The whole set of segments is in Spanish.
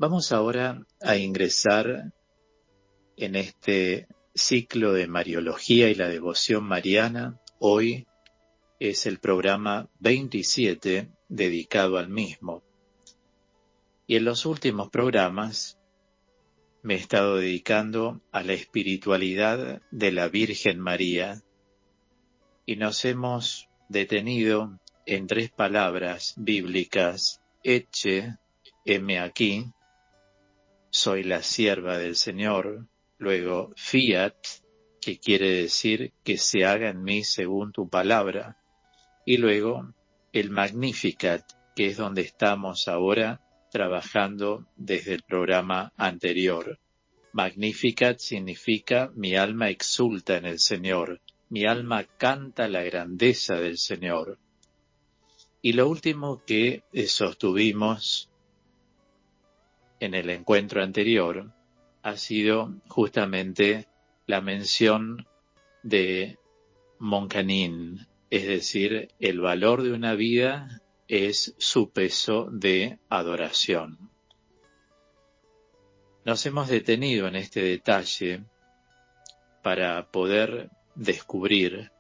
Vamos ahora a ingresar en este ciclo de Mariología y la devoción mariana. Hoy es el programa 27 dedicado al mismo. Y en los últimos programas me he estado dedicando a la espiritualidad de la Virgen María y nos hemos detenido en tres palabras bíblicas: Ecce, heme aquí, soy la sierva del Señor. Luego, fiat, que quiere decir que se haga en mí según tu palabra. Y luego, el Magnificat, que es donde estamos ahora trabajando desde el programa anterior. Magnificat significa mi alma exulta en el Señor, mi alma canta la grandeza del Señor. Y lo último que sostuvimos en el encuentro anterior ha sido justamente la mención de Moncanín, es decir, el valor de una vida es su peso de adoración. Nos hemos detenido en este detalle para poder descubrir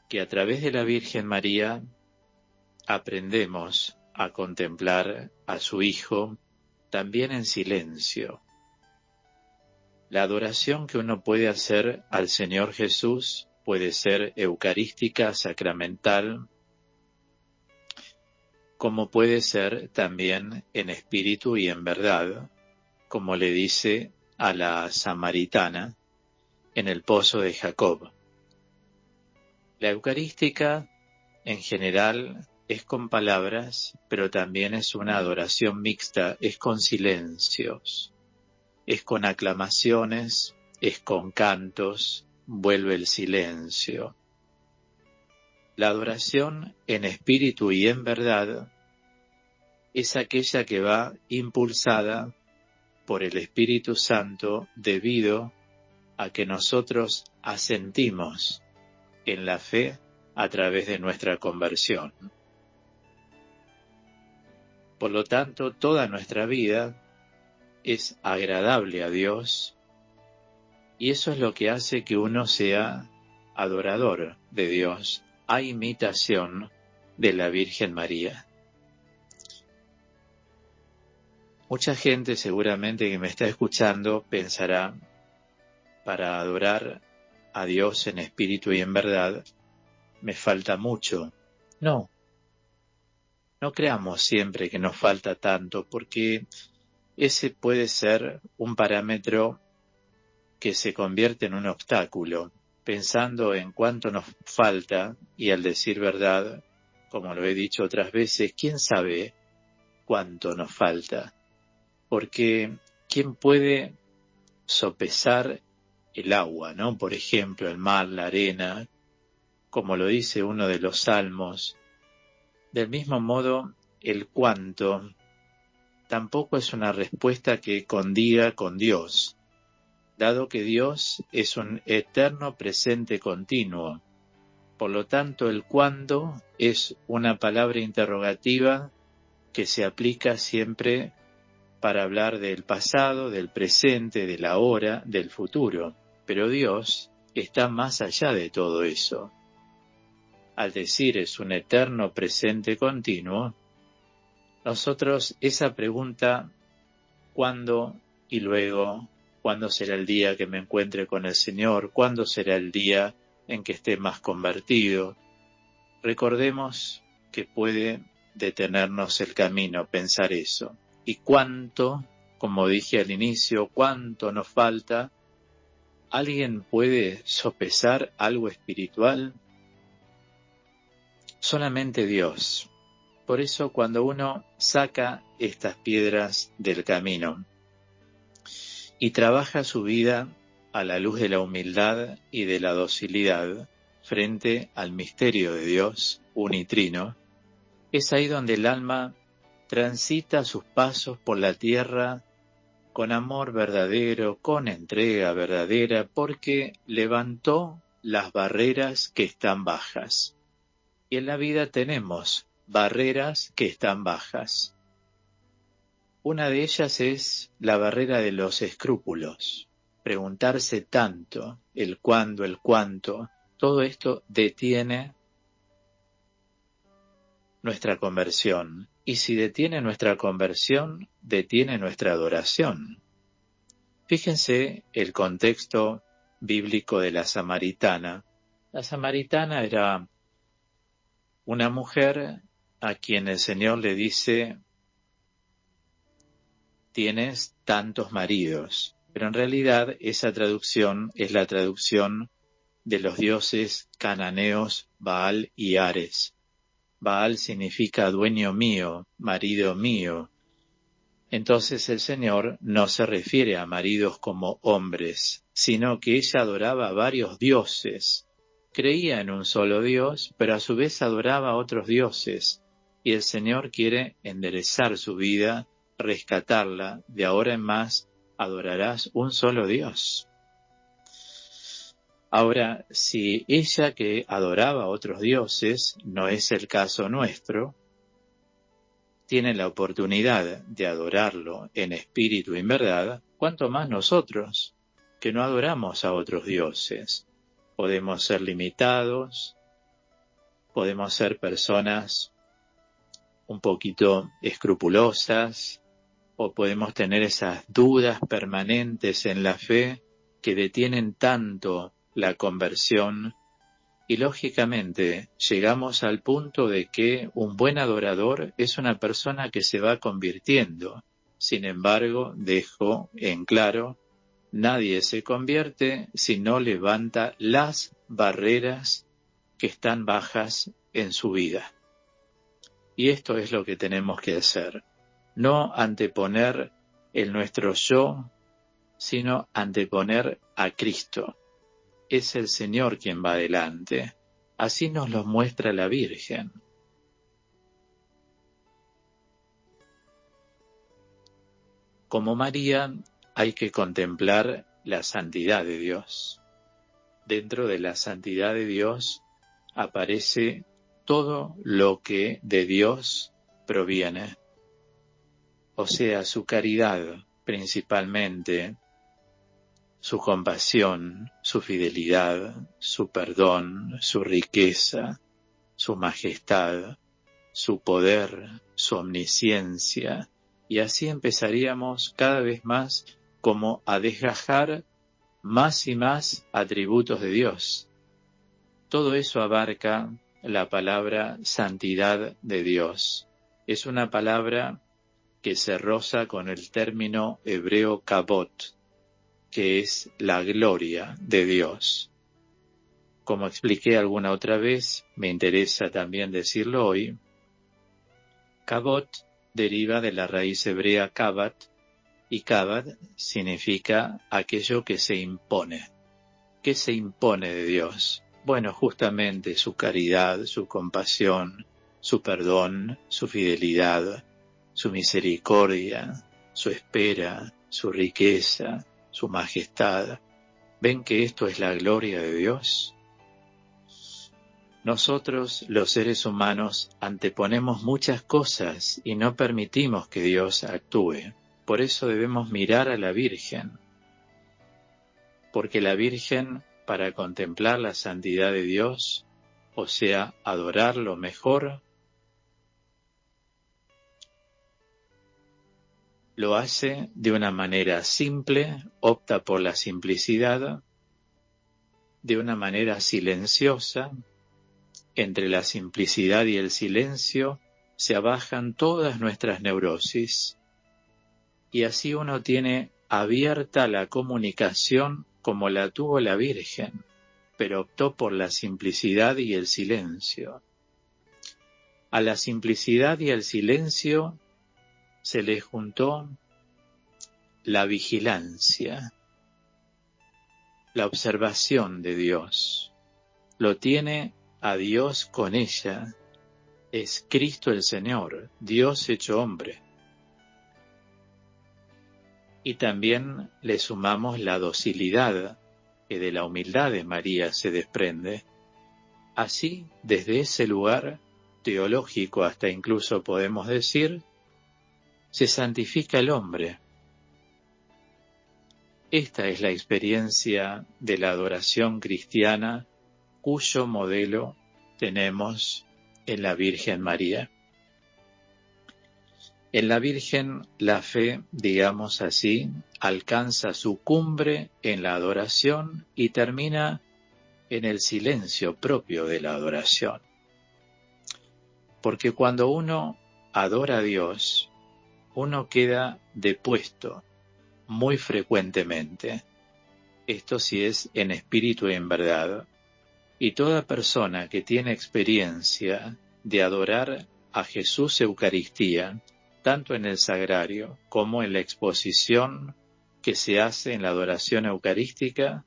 que a través de la Virgen María aprendemos a contemplar a su Hijo también en silencio. La adoración que uno puede hacer al Señor Jesús puede ser eucarística, sacramental, como puede ser también en espíritu y en verdad, como le dice a la samaritana en el pozo de Jacob. La eucarística en general es con palabras, pero también es una adoración mixta, es con silencios, es con aclamaciones, es con cantos, vuelve el silencio. La adoración en espíritu y en verdad es aquella que va impulsada por el Espíritu Santo debido a que nosotros asentimos en la fe a través de nuestra conversión. Por lo tanto, toda nuestra vida es agradable a Dios y eso es lo que hace que uno sea adorador de Dios, a imitación de la Virgen María. Mucha gente seguramente que me está escuchando pensará, para adorar a Dios en espíritu y en verdad, me falta mucho. No creamos siempre que nos falta tanto, porque ese puede ser un parámetro que se convierte en un obstáculo, pensando en cuánto nos falta, y al decir verdad, como lo he dicho otras veces, ¿quién sabe cuánto nos falta? Porque ¿quién puede sopesar el agua, ¿no? Por ejemplo, el mar, la arena, como lo dice uno de los salmos. Del mismo modo, el cuánto tampoco es una respuesta que condiga con Dios, dado que Dios es un eterno presente continuo. Por lo tanto, el cuándo es una palabra interrogativa que se aplica siempre para hablar del pasado, del presente, del ahora, del futuro. Pero Dios está más allá de todo eso. Al decir es un eterno presente continuo, nosotros esa pregunta, ¿cuándo y luego? ¿Cuándo será el día que me encuentre con el Señor? ¿Cuándo será el día en que esté más convertido? Recordemos que puede detenernos el camino pensar eso. ¿Y cuánto, como dije al inicio, cuánto nos falta? ¿Alguien puede sopesar algo espiritual? Solamente Dios. Por eso cuando uno saca estas piedras del camino y trabaja su vida a la luz de la humildad y de la docilidad frente al misterio de Dios unitrino, es ahí donde el alma transita sus pasos por la tierra con amor verdadero, con entrega verdadera, porque levantó las barreras que están bajas. Y en la vida tenemos barreras que están bajas. Una de ellas es la barrera de los escrúpulos. Preguntarse tanto, el cuándo, el cuánto, todo esto detiene nuestra conversión. Y si detiene nuestra conversión, detiene nuestra adoración. Fíjense el contexto bíblico de la samaritana. La samaritana era una mujer a quien el Señor le dice: tienes tantos maridos. Pero en realidad esa traducción es la traducción de los dioses cananeos Baal y Ares. Baal significa dueño mío, marido mío. Entonces el Señor no se refiere a maridos como hombres, sino que ella adoraba a varios dioses. Creía en un solo Dios, pero a su vez adoraba a otros dioses. Y el Señor quiere enderezar su vida, rescatarla. De ahora en más adorarás un solo Dios. Ahora, si ella que adoraba a otros dioses, no es el caso nuestro, tiene la oportunidad de adorarlo en espíritu y en verdad, cuanto más nosotros, que no adoramos a otros dioses. Podemos ser limitados, podemos ser personas un poquito escrupulosas, o podemos tener esas dudas permanentes en la fe que detienen tanto la conversión. Y lógicamente llegamos al punto de que un buen adorador es una persona que se va convirtiendo. Sin embargo, dejo en claro, nadie se convierte si no levanta las barreras que están bajas en su vida. Y esto es lo que tenemos que hacer. No anteponer el nuestro yo, sino anteponer a Cristo. Es el Señor quien va adelante. Así nos lo muestra la Virgen. Como María, hay que contemplar la santidad de Dios. Dentro de la santidad de Dios aparece todo lo que de Dios proviene. O sea, su caridad principalmente, su compasión, su fidelidad, su perdón, su riqueza, su majestad, su poder, su omnisciencia, y así empezaríamos cada vez más como a desgajar más y más atributos de Dios. Todo eso abarca la palabra santidad de Dios. Es una palabra que se roza con el término hebreo kabod, que es la gloria de Dios. Como expliqué alguna otra vez, me interesa también decirlo hoy, kabod deriva de la raíz hebrea kabat, y kabat significa aquello que se impone. ¿Qué se impone de Dios? Bueno, justamente su caridad, su compasión, su perdón, su fidelidad, su misericordia, su espera, su riqueza, su majestad. ¿Ven que esto es la gloria de Dios? Nosotros, los seres humanos, anteponemos muchas cosas y no permitimos que Dios actúe. Por eso debemos mirar a la Virgen, porque la Virgen, para contemplar la santidad de Dios, o sea, adorarlo mejor, lo hace de una manera simple, opta por la simplicidad, de una manera silenciosa. Entre la simplicidad y el silencio se abajan todas nuestras neurosis, y así uno tiene abierta la comunicación como la tuvo la Virgen, pero optó por la simplicidad y el silencio. A la simplicidad y el silencio se le juntó la vigilancia, la observación de Dios. Lo tiene a Dios con ella. Es Cristo el Señor, Dios hecho hombre. Y también le sumamos la docilidad que de la humildad de María se desprende. Así, desde ese lugar teológico hasta incluso podemos decir, se santifica el hombre. Esta es la experiencia de la adoración cristiana, cuyo modelo tenemos en la Virgen María. En la Virgen, la fe, digamos así, alcanza su cumbre en la adoración y termina en el silencio propio de la adoración. Porque cuando uno adora a Dios, uno queda depuesto muy frecuentemente. Esto sí es en espíritu y en verdad. Y toda persona que tiene experiencia de adorar a Jesús Eucaristía, tanto en el sagrario como en la exposición que se hace en la adoración eucarística,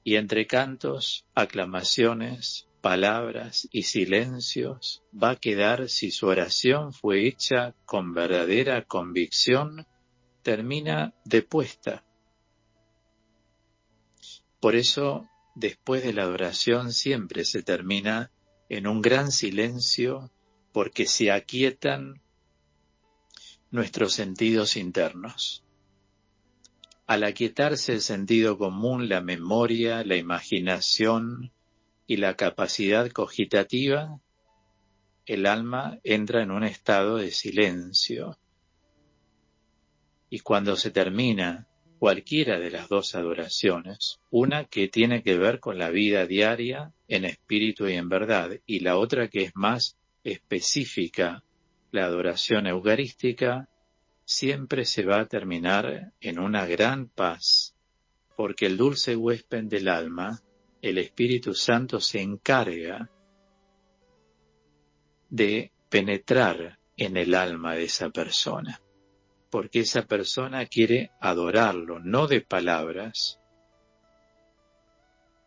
y entre cantos, aclamaciones, palabras y silencios, va a quedar, si su oración fue hecha con verdadera convicción, termina depuesta. Por eso, después de la adoración siempre se termina en un gran silencio, porque se aquietan nuestros sentidos internos. Al aquietarse el sentido común, la memoria, la imaginación y la capacidad cogitativa, el alma entra en un estado de silencio. Y cuando se termina cualquiera de las dos adoraciones, una que tiene que ver con la vida diaria en espíritu y en verdad, y la otra que es más específica, la adoración eucarística, siempre se va a terminar en una gran paz, porque el dulce huésped del alma, el Espíritu Santo, se encarga de penetrar en el alma de esa persona, porque esa persona quiere adorarlo, no de palabras,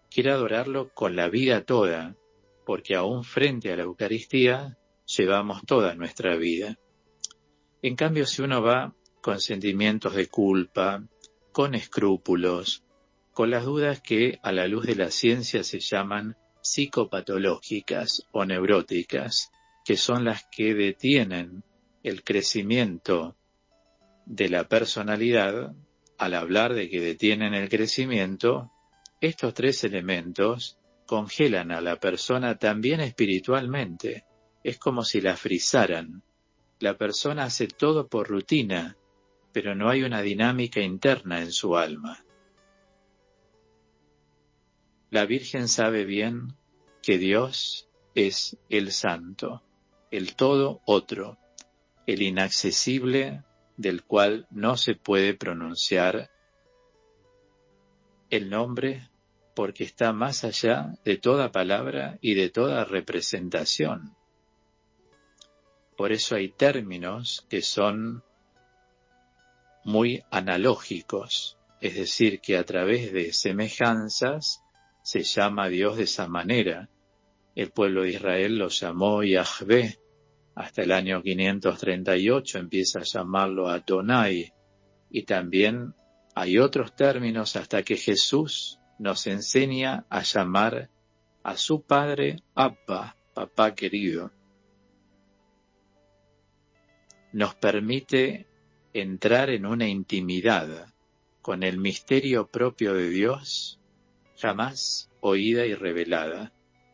quiere adorarlo con la vida toda, porque aún frente a la Eucaristía llevamos toda nuestra vida. En cambio, si uno va con sentimientos de culpa, con escrúpulos, con las dudas que a la luz de la ciencia se llaman psicopatológicas o neuróticas, que son las que detienen el crecimiento de la personalidad, al hablar de que detienen el crecimiento, estos tres elementos congelan a la persona también espiritualmente. Es como si la frisaran. La persona hace todo por rutina, pero no hay una dinámica interna en su alma. La Virgen sabe bien que Dios es el Santo, el todo otro, el inaccesible del cual no se puede pronunciar el nombre porque está más allá de toda palabra y de toda representación. Por eso hay términos que son muy analógicos, es decir, que a través de semejanzas se llama a Dios de esa manera. El pueblo de Israel lo llamó Yahvé, hasta el año 538 empieza a llamarlo Adonai, y también hay otros términos hasta que Jesús nos enseña a llamar a su Padre Abba, papá querido. Nos permite entrar en una intimidad con el misterio propio de Dios, jamás oída y revelada.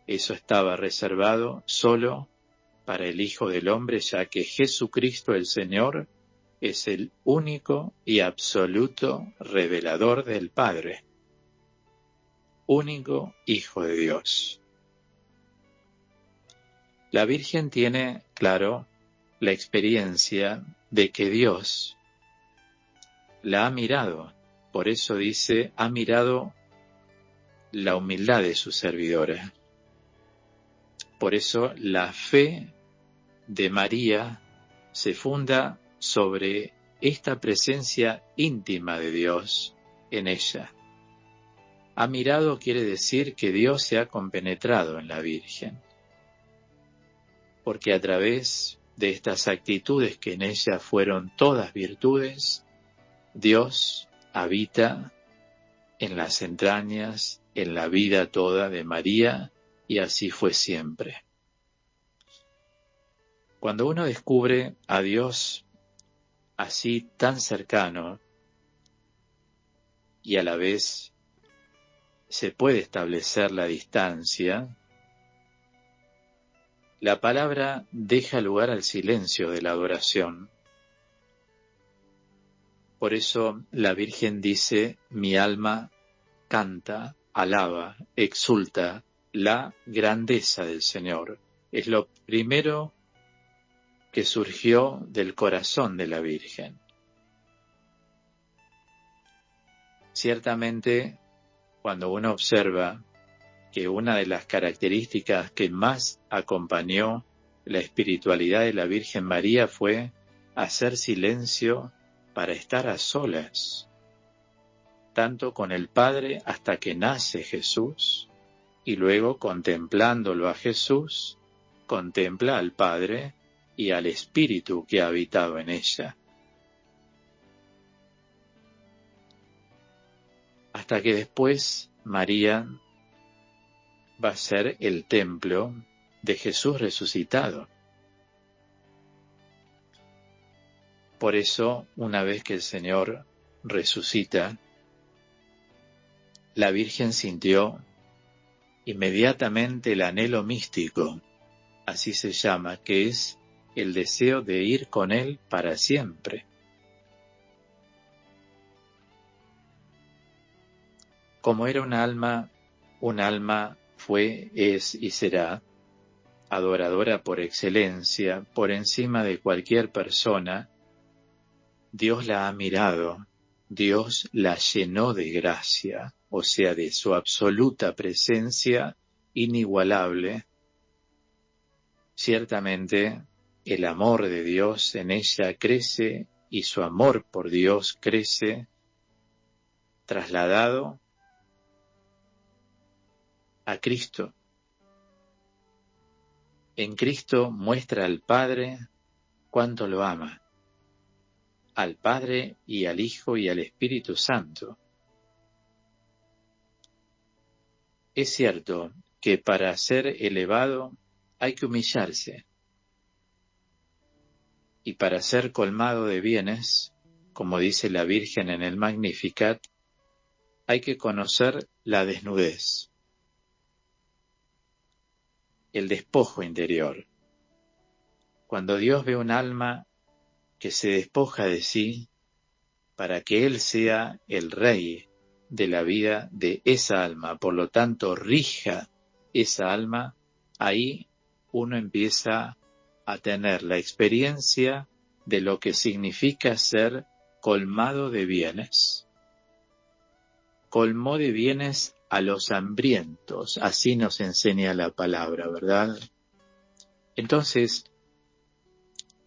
Eso estaba reservado solo para el Hijo del Hombre, ya que Jesucristo el Señor es el único y absoluto revelador del Padre, único Hijo de Dios. La Virgen tiene, claro, la experiencia de que Dios la ha mirado, por eso dice, ha mirado la humildad de su servidora. Por eso la fe de María se funda sobre esta presencia íntima de Dios en ella. Ha mirado quiere decir que Dios se ha compenetrado en la Virgen, porque a través de estas actitudes que en ella fueron todas virtudes, Dios habita en las entrañas, en la vida toda de María, y así fue siempre. Cuando uno descubre a Dios así tan cercano, y a la vez se puede establecer la distancia, la palabra deja lugar al silencio de la adoración. Por eso la Virgen dice: mi alma canta, alaba, exulta la grandeza del Señor. Es lo primero que surgió del corazón de la Virgen. Ciertamente, cuando uno observa que una de las características que más acompañó la espiritualidad de la Virgen María fue hacer silencio para estar a solas, tanto con el Padre hasta que nace Jesús, y luego contemplándolo a Jesús, contempla al Padre y al Espíritu que ha habitado en ella. Hasta que después María va a ser el templo de Jesús resucitado. Por eso, una vez que el Señor resucita, la Virgen sintió inmediatamente el anhelo místico, así se llama, que es el deseo de ir con Él para siempre. Como era un alma fue, es y será adoradora por excelencia, por encima de cualquier persona, Dios la ha mirado, Dios la llenó de gracia, o sea, de su absoluta presencia inigualable. Ciertamente, el amor de Dios en ella crece y su amor por Dios crece, trasladado a Cristo. En Cristo muestra al Padre cuánto lo ama, al Padre y al Hijo y al Espíritu Santo. Es cierto que para ser elevado hay que humillarse, y para ser colmado de bienes, como dice la Virgen en el Magnificat, hay que conocer la desnudez, el despojo interior. Cuando Dios ve un alma que se despoja de sí para que Él sea el Rey de la vida de esa alma, por lo tanto rija esa alma, ahí uno empieza a tener la experiencia de lo que significa ser colmado de bienes. Colmó de bienes a los hambrientos, así nos enseña la palabra, ¿verdad? Entonces,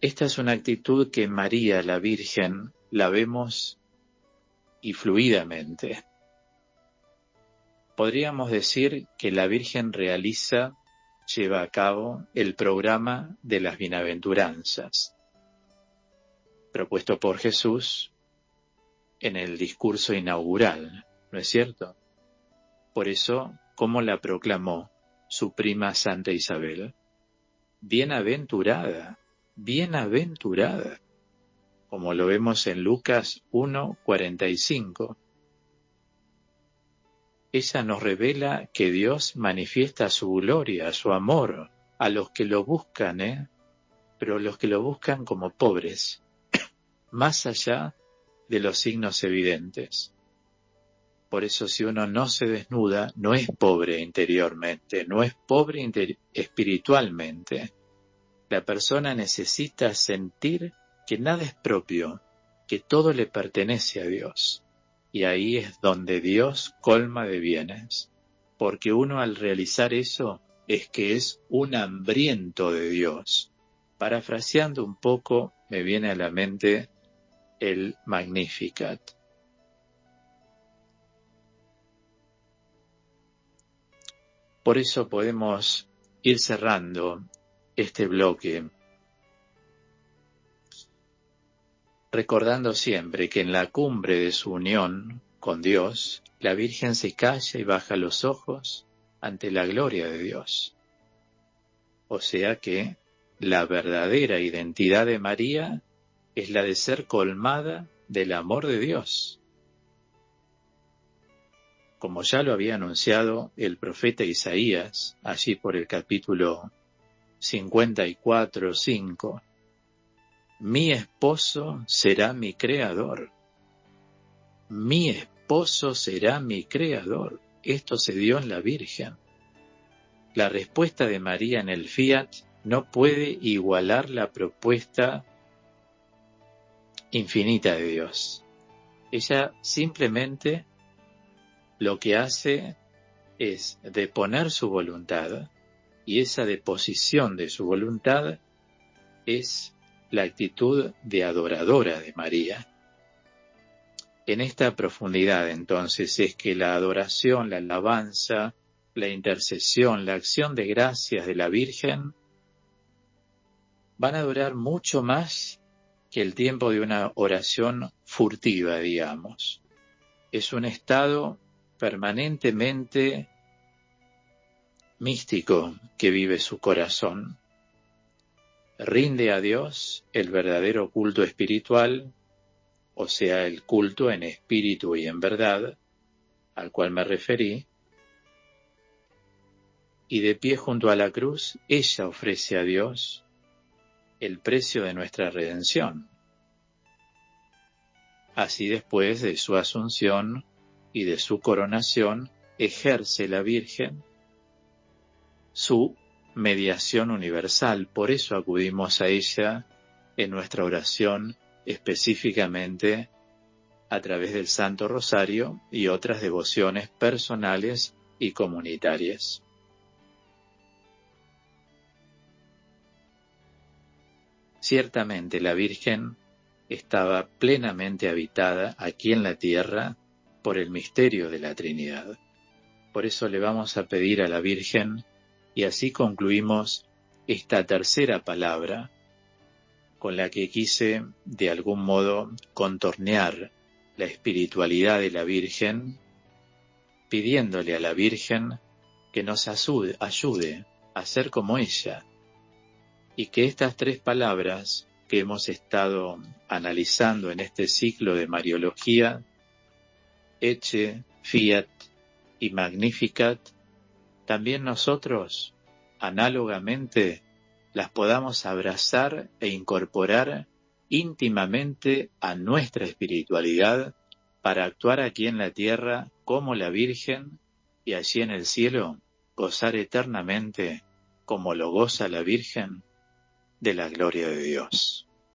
esta es una actitud que en María, la Virgen, la vemos y fluidamente. Podríamos decir que la Virgen lleva a cabo el programa de las bienaventuranzas, propuesto por Jesús en el discurso inaugural, ¿no es cierto? Por eso, ¿cómo la proclamó su prima Santa Isabel? Bienaventurada, bienaventurada, como lo vemos en Lucas 1:45. Ella nos revela que Dios manifiesta su gloria, su amor a los que lo buscan, pero los que lo buscan como pobres, más allá de los signos evidentes. Por eso si uno no se desnuda, no es pobre interiormente, no es pobre espiritualmente. La persona necesita sentir que nada es propio, que todo le pertenece a Dios. Y ahí es donde Dios colma de bienes, porque uno al realizar eso es que es un hambriento de Dios. Parafraseando un poco, me viene a la mente el Magnificat. Por eso podemos ir cerrando este bloque, recordando siempre que en la cumbre de su unión con Dios, la Virgen se calla y baja los ojos ante la gloria de Dios. O sea que la verdadera identidad de María es la de ser colmada del amor de Dios. Como ya lo había anunciado el profeta Isaías, allí por el capítulo 54:5, mi esposo será mi creador. Mi esposo será mi creador. Esto se dio en la Virgen. La respuesta de María en el Fiat no puede igualar la propuesta infinita de Dios. Ella simplemente lo que hace es deponer su voluntad, y esa deposición de su voluntad es la actitud de adoradora de María. En esta profundidad, entonces, es que la adoración, la alabanza, la intercesión, la acción de gracias de la Virgen van a durar mucho más que el tiempo de una oración furtiva, digamos. Es un estado permanentemente místico que vive su corazón. Rinde a Dios el verdadero culto espiritual, o sea, el culto en espíritu y en verdad, al cual me referí, y de pie junto a la cruz, ella ofrece a Dios el precio de nuestra redención. Así, después de su asunción y de su coronación, ejerce la Virgen su mediación universal. Por eso acudimos a ella en nuestra oración, específicamente a través del Santo Rosario y otras devociones personales y comunitarias. Ciertamente la Virgen estaba plenamente habitada aquí en la tierra por el misterio de la Trinidad. Por eso le vamos a pedir a la Virgen, y así concluimos esta tercera palabra, con la que quise de algún modo contornear la espiritualidad de la Virgen, pidiéndole a la Virgen que nos ayude a ser como ella, y que estas tres palabras que hemos estado analizando en este ciclo de Mariología, Ecce, Fiat y Magnificat, también nosotros, análogamente, las podamos abrazar e incorporar íntimamente a nuestra espiritualidad para actuar aquí en la tierra como la Virgen y allí en el cielo gozar eternamente, como lo goza la Virgen, de la gloria de Dios.